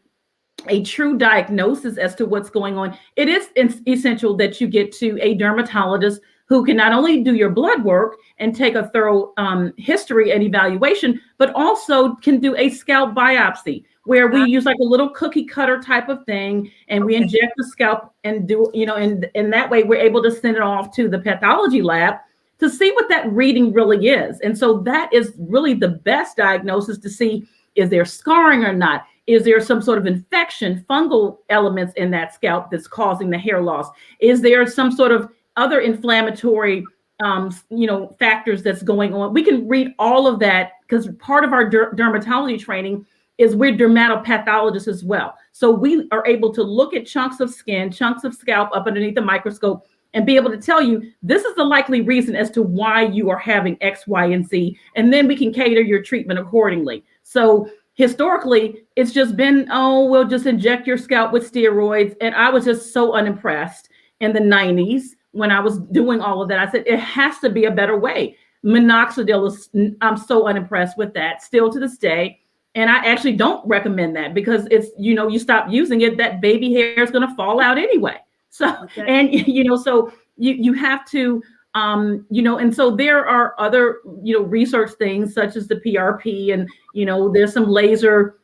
true diagnosis as to what's going on, it is essential that you get to a dermatologist who can not only do your blood work and take a thorough history and evaluation, but also can do a scalp biopsy, where we use like a little cookie cutter type of thing, and we inject the scalp and do, and that way we're able to send it off to the pathology lab to see what that reading really is. And so that is really the best diagnosis, to see Is there scarring or not? Is there some sort of infection, fungal elements in that scalp that's causing the hair loss? Is there some sort of other inflammatory factors that's going on? We can read all of that because part of our dermatology training is we're dermatopathologists as well. So we are able to look at chunks of skin, chunks of scalp up underneath the microscope and be able to tell you this is the likely reason as to why you are having X, Y, and Z. And then we can cater your treatment accordingly. So historically, it's just been, oh, we'll just inject your scalp with steroids. And I was just so unimpressed in the 90s when I was doing all of that. I said, it has to be a better way. Minoxidil is, I'm so unimpressed with that still to this day. And I actually don't recommend that because it's, you stop using it, that baby hair is going to fall out anyway. So, okay. And, so you have to, and so there are other, research things such as the PRP and, there's some laser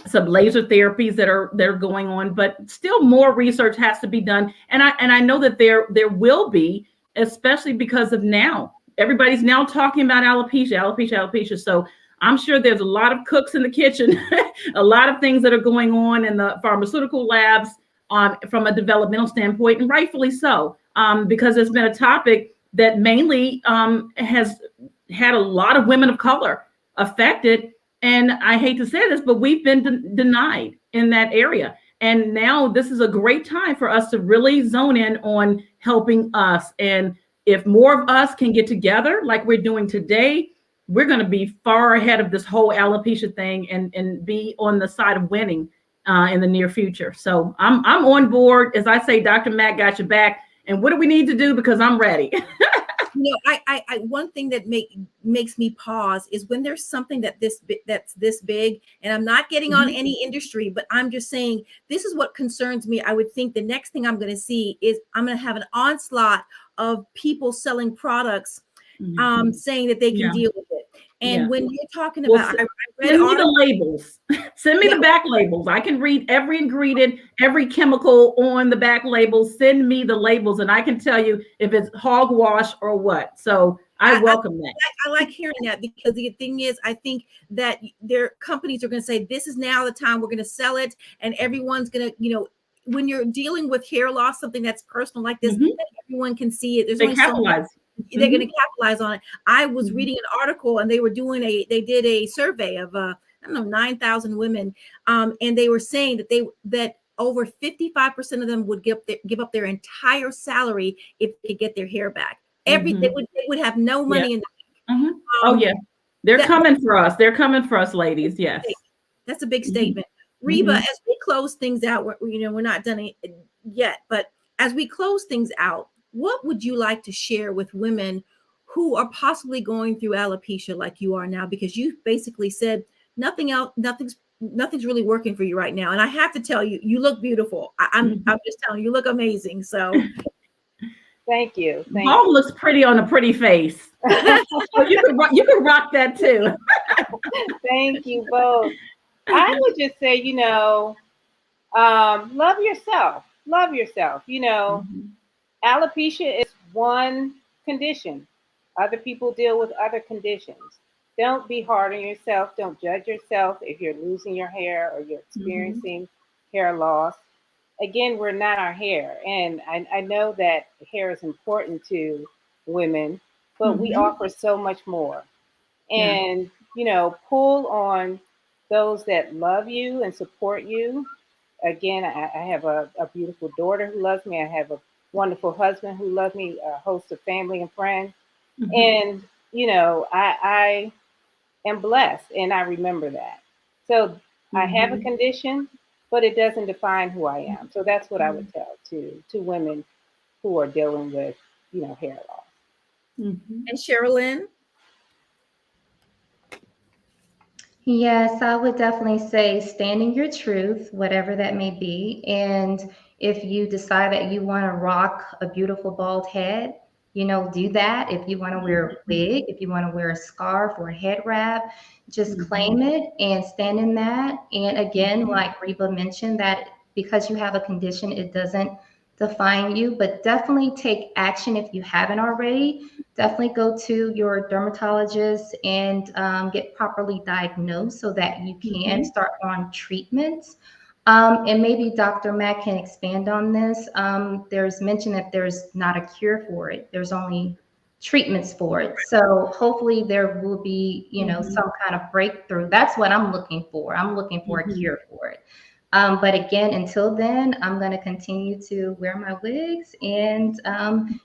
therapies that are going on, but still more research has to be done. And I know that there will be, especially because of now, everybody's now talking about alopecia. So I'm sure there's a lot of cooks in the kitchen, a lot of things that are going on in the pharmaceutical labs from a developmental standpoint, and rightfully so, because it's been a topic that mainly has had a lot of women of color affected. And I hate to say this, but we've been denied in that area. And now this is a great time for us to really zone in on helping us. And if more of us can get together like we're doing today, we're going to be far ahead of this whole alopecia thing and be on the side of winning in the near future. So I'm on board. As I say, Dr. Mack got your back. And what do we need to do? Because I'm ready. I one thing that makes me pause is when there's something that's this big, and I'm not getting on any industry, but I'm just saying this is what concerns me. I would think the next thing I'm going to see is I'm going to have an onslaught of people selling products, saying that they can deal with it. And when you're talking about, I read send me the labels. Send me the back labels. I can read every ingredient, every chemical on the back labels. Send me the labels, and I can tell you if it's hogwash or what. So I welcome that. I like hearing that, because the thing is, I think that their companies are going to say, this is now the time we're going to sell it, and everyone's going to, when you're dealing with hair loss, something that's personal like this, everyone can see it. There's only so much. They're going to capitalize on it. I was reading an article, and they did a survey of 9,000 women, and they were saying that over 55% of them would give up their entire salary if they could get their hair back. They would have no money in the they're coming for us. They're coming for us, ladies. Yes, that's a big statement. Reba, as we close things out, we're not done it yet, but as we close things out, what would you like to share with women who are possibly going through alopecia like you are now? Because you basically said nothing's really working for you right now. And I have to tell you, you look beautiful. I'm just telling you, you look amazing. So thank you. Paul looks pretty on a pretty face. you can rock that too. Thank you both. I would just say, love yourself. Love yourself. Alopecia is one condition. Other people deal with other conditions. Don't be hard on yourself. Don't judge yourself if you're losing your hair or you're experiencing hair loss. Again, we're not our hair. And I know that hair is important to women, but we offer so much more. And, pull on those that love you and support you. Again, I have a beautiful daughter who loves me. I have a wonderful husband who loves me, a host of family and friends. And, I am blessed, and I remember that. So I have a condition, but it doesn't define who I am. So that's what I would tell to women who are dealing with, hair loss. And Sherilyn? Yes, I would definitely say stand in your truth, whatever that may be. And if you decide that you want to rock a beautiful bald head, do that. If you want to wear a wig, if you want to wear a scarf or a head wrap, just claim it and stand in that. And again, like Reba mentioned, that because you have a condition, it doesn't define you, but definitely take action if you haven't already definitely go to your dermatologist and get properly diagnosed so that you can start on treatments. And maybe Dr. Mack can expand on this. There's mention that there's not a cure for it. There's only treatments for it. So hopefully there will be, some kind of breakthrough. That's what I'm looking for. I'm looking for a cure for it. But again, until then, I'm going to continue to wear my wigs and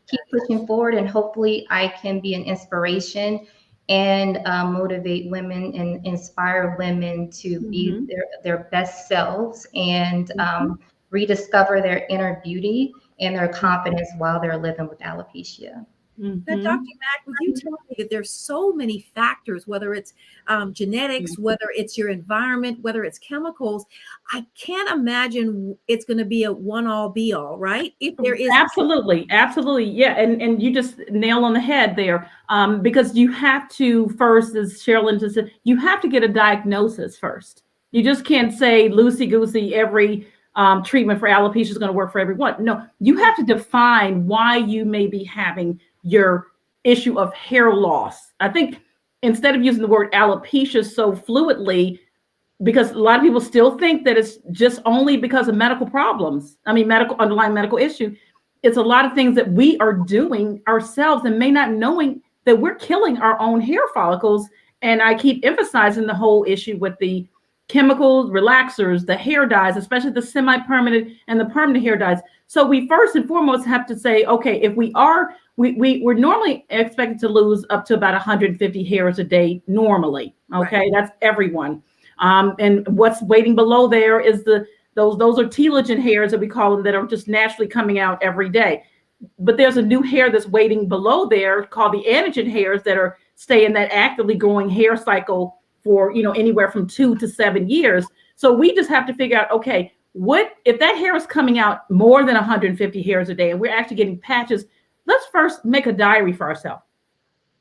keep pushing forward. And hopefully I can be an inspiration and motivate women and inspire women to be their best selves and rediscover their inner beauty and their confidence while they're living with alopecia. Now, Dr. Mack, would you tell me that there's so many factors, whether it's genetics, whether it's your environment, whether it's chemicals, I can't imagine it's going to be a one-all be-all, right? If there is. Absolutely. Yeah. And you just nail on the head there, because you have to first, as Sherilyn just said, you have to get a diagnosis first. You just can't say loosey-goosey every treatment for alopecia is going to work for everyone. No, you have to define why you may be having your issue of hair loss. I think instead of using the word alopecia so fluidly, because a lot of people still think that it's just only because of medical problems. I mean, underlying medical issue. It's a lot of things that we are doing ourselves and may not knowing that we're killing our own hair follicles. And I keep emphasizing the whole issue with the chemicals, relaxers, the hair dyes, especially the semi-permanent and the permanent hair dyes. So we first and foremost have to say, okay, if we're normally expected to lose up to about 150 hairs a day normally. Okay, right. That's everyone. And what's waiting below there is those are telogen hairs that we call them, that are just naturally coming out every day. But there's a new hair that's waiting below there called the anagen hairs that are staying that actively growing hair cycle for anywhere from 2 to 7 years. So we just have to figure out, okay, what if that hair is coming out more than 150 hairs a day and we're actually getting patches? Let's first make a diary for ourselves.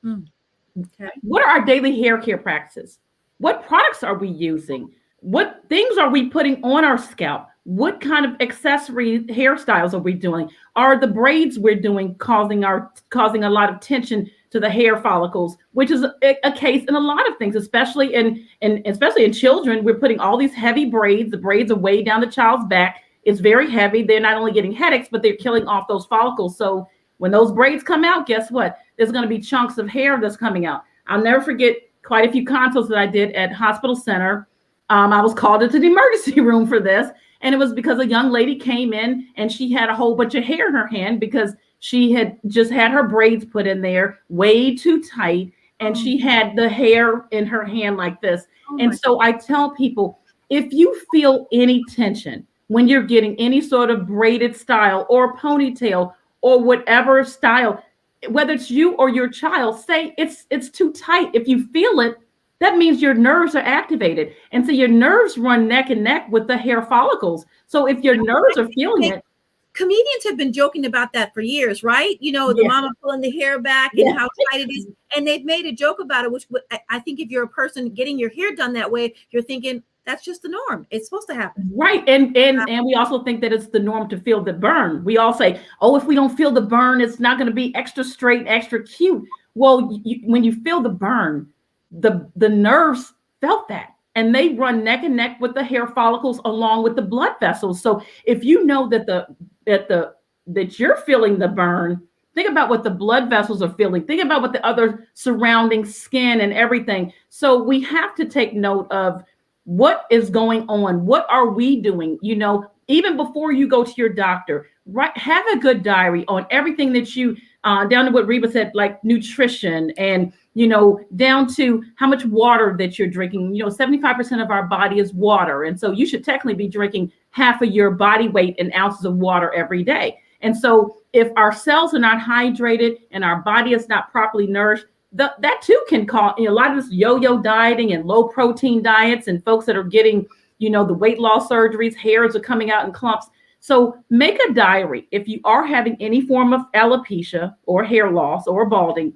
Okay. What are our daily hair care practices? What products are we using? What things are we putting on our scalp? What kind of accessory hairstyles are we doing? Are the braids we're doing causing a lot of tension to the hair follicles, which is a case in a lot of things, especially in children. We're putting all these heavy braids. The braids are way down the child's back. It's very heavy. They're not only getting headaches, but they're killing off those follicles. So when those braids come out, guess what? There's going to be chunks of hair that's coming out. I'll never forget quite a few consults that I did at Hospital Center. I was called into the emergency room for this. And it was because a young lady came in and she had a whole bunch of hair in her hand because she had just had her braids put in there way too tight. And she had the hair in her hand like this. And so I tell people, if you feel any tension when you're getting any sort of braided style or ponytail or whatever style, whether it's you or your child, say it's too tight. If you feel it, that means your nerves are activated. And so your nerves run neck and neck with the hair follicles. So if your nerves are feeling it. Comedians have been joking about that for years, right? The mama pulling the hair back and how tight it is. And they've made a joke about it, which I think if you're a person getting your hair done that way, you're thinking that's just the norm. It's supposed to happen. Right. And we also think that it's the norm to feel the burn. We all say, oh, if we don't feel the burn, it's not going to be extra straight, extra cute. Well, when you feel the burn, the nerves felt that, and they run neck and neck with the hair follicles along with the blood vessels. So if you know that you're feeling the burn, think about what the blood vessels are feeling. Think about what the other surrounding skin and everything. So we have to take note of what is going on. What are we doing? Even before you go to your doctor, right? Have a good diary on everything that you, down to what Reba said, like nutrition and, down to how much water that you're drinking. 75% of our body is water. And so you should technically be drinking half of your body weight in ounces of water every day. And so if our cells are not hydrated and our body is not properly nourished, that too can cause a lot of this yo-yo dieting and low protein diets, and folks that are getting, the weight loss surgeries, hairs are coming out in clumps. So make a diary. If you are having any form of alopecia or hair loss or balding,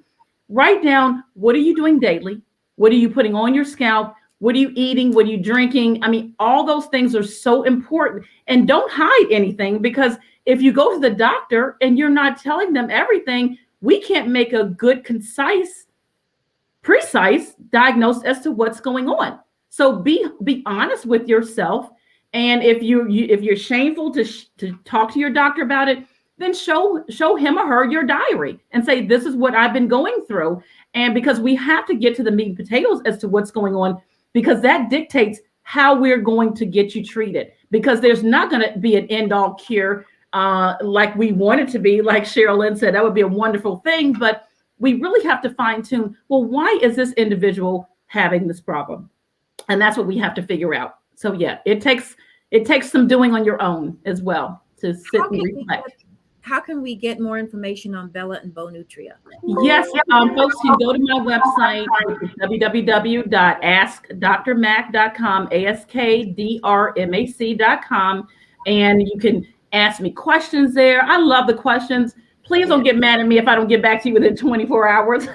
write down, what are you doing daily? What are you putting on your scalp? What are you eating? What are you drinking? I mean, all those things are so important. And don't hide anything, because if you go to the doctor and you're not telling them everything, we can't make a good, concise, precise diagnosis as to what's going on. So be honest with yourself. And if you're shameful to talk to your doctor about it, then show him or her your diary and say, this is what I've been going through. And because we have to get to the meat and potatoes as to what's going on, because that dictates how we're going to get you treated. Because there's not going to be an end-all cure like we want it to be. Like Sherilyn said, that would be a wonderful thing. But we really have to fine-tune, well, why is this individual having this problem? And that's what we have to figure out. So yeah, it takes some doing on your own as well to sit and reflect. How can we get more information on Bella and Bonutria? Yes, folks can go to my website, www.askdrmac.com, askdrmac.com, and you can ask me questions there. I love the questions. Please don't get mad at me if I don't get back to you within 24 hours.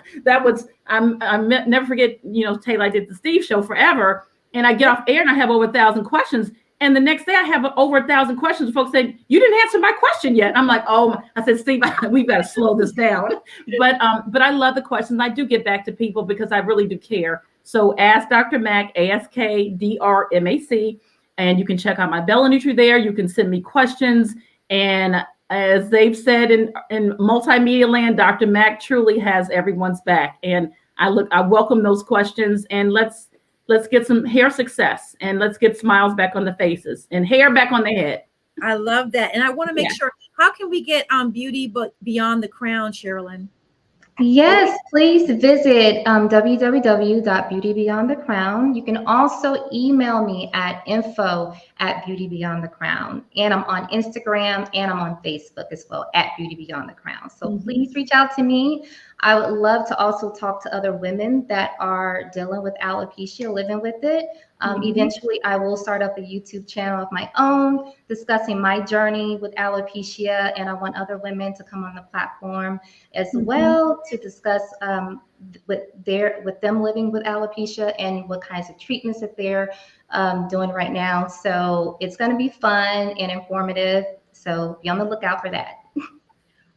I'm never forget, Taylor, I did the Steve show forever, and I get off air and I have over 1,000 questions. And the next day I have over 1,000 questions. Folks say, you didn't answer my question yet. I'm like, oh, I said, Steve, we've got to slow this down. But I love the questions. I do get back to people because I really do care. So ask Dr. Mac, AskDrMac, and you can check out my Bella Nutri there. You can send me questions. And as they've said in multimedia land, Dr. Mac truly has everyone's back. And I welcome those questions, and let's get some hair success, and let's get smiles back on the faces and hair back on the head. I love that. And I want to make sure, how can we get Beauty but Beyond the Crown, Sherilyn? Yes, please visit www.beautybeyondthecrown. You can also email me at info@beautybeyondthecrown. And I'm on Instagram and I'm on Facebook as well at Beauty Beyond the Crown. So please reach out to me. I would love to also talk to other women that are dealing with alopecia, living with it. Eventually, I will start up a YouTube channel of my own discussing my journey with alopecia, and I want other women to come on the platform as well to discuss with them living with alopecia and what kinds of treatments that they're doing right now. So it's going to be fun and informative. So be on the lookout for that.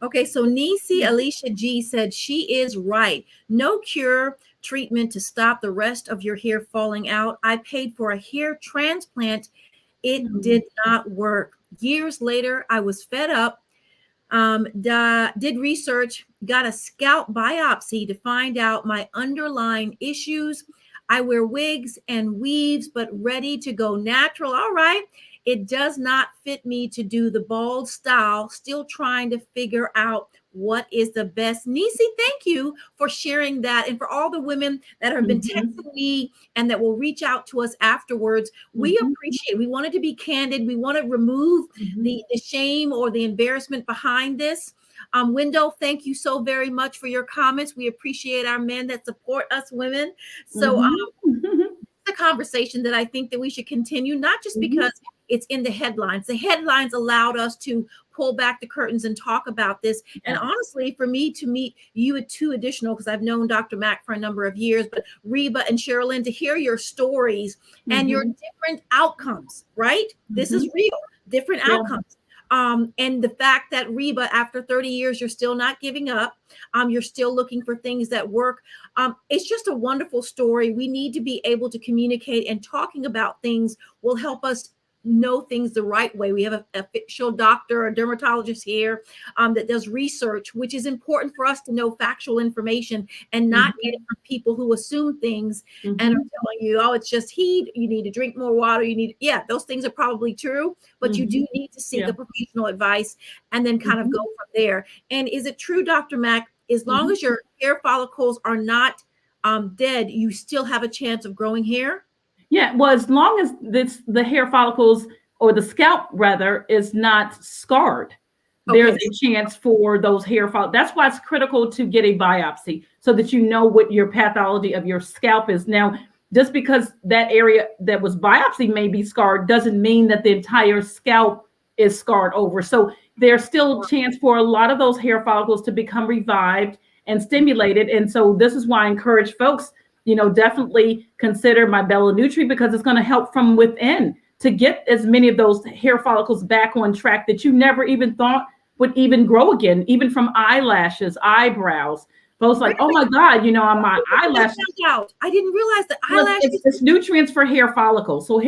Okay, so Nisi Alicia G said she is right. No cure treatment to stop the rest of your hair falling out. I paid for a hair transplant. It did not work. Years later, I was fed up, did research, got a scalp biopsy to find out my underlying issues. I wear wigs and weaves, but ready to go natural. All right. It does not fit me to do the bald style. Still trying to figure out what is the best. Nisi, thank you for sharing that. And for all the women that have been texting me and that will reach out to us afterwards, we appreciate it. We wanted to be candid. We want to remove the shame or the embarrassment behind this. Window, thank you so very much for your comments. We appreciate our men that support us women. So it's a conversation that I think that we should continue, not just because it's in the headlines. The headlines allowed us to pull back the curtains and talk about this. And honestly, for me to meet you at two additional, because I've known Dr. Mac for a number of years, but Reba and Sherilyn, to hear your stories and your different outcomes, right? This is real, different outcomes. And the fact that Reba, after 30 years, you're still not giving up. You're still looking for things that work. It's just a wonderful story. We need to be able to communicate, and talking about things will help us know things the right way. We have an official doctor, a dermatologist here that does research, which is important for us to know factual information and not get it from people who assume things and are telling you, oh, it's just heat, you need to drink more water, those things are probably true, but you do need to seek a professional advice and then kind of go from there. And is it true, Dr. Mac, as long as your hair follicles are not dead, you still have a chance of growing hair? Yeah, well, as long as the hair follicles, or the scalp rather, is not scarred, there's a chance for those hair follicles. That's why it's critical to get a biopsy so that you know what your pathology of your scalp is. Now, just because that area that was biopsied may be scarred doesn't mean that the entire scalp is scarred over. So there's still a chance for a lot of those hair follicles to become revived and stimulated. And so this is why I encourage folks, definitely consider my Bella Nutri, because it's going to help from within to get as many of those hair follicles back on track that you never even thought would even grow again, even from eyelashes, eyebrows. Folks like, oh my God, you know, on my eyelashes. I didn't realize that Well, eyelashes. it's nutrients for hair follicles. So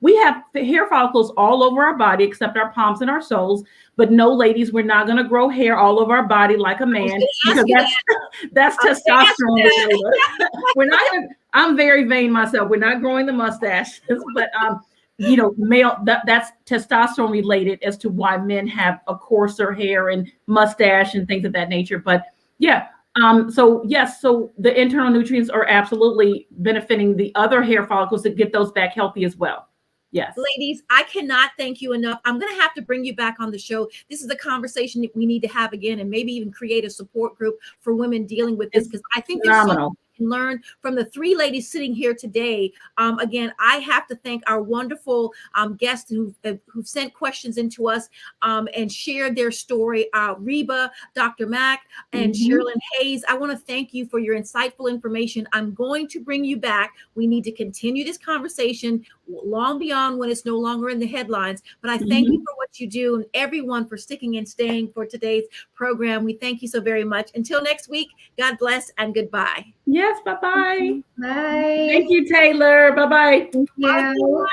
we have hair follicles all over our body except our palms and our soles. But no, ladies, we're not going to grow hair all over our body like a man because that's testosterone. We're not gonna, I'm very vain myself. We're not growing the mustaches, but you know, that's testosterone related as to why men have a coarser hair and mustache and things of that nature. But yeah. So yes, so the internal nutrients are absolutely benefiting the other hair follicles to get those back healthy as well. Yes. Ladies, I cannot thank you enough. I'm going to have to bring you back on the show. This is a conversation that we need to have again, and maybe even create a support group for women dealing with this, because I think there's so much we can learn from the three ladies sitting here today. Again, I have to thank our wonderful guests who've sent questions into us and shared their story. Reba, Dr. Mack, and Sherilyn Hayes. I want to thank you for your insightful information. I'm going to bring you back. We need to continue this conversation long beyond when it's no longer in the headlines. But I thank you for what you do, and everyone for sticking and staying for today's program. We thank you so very much. Until next week, God bless and goodbye. Yes, bye-bye. Bye. Thank you, Taylor. Bye-bye. Thank you.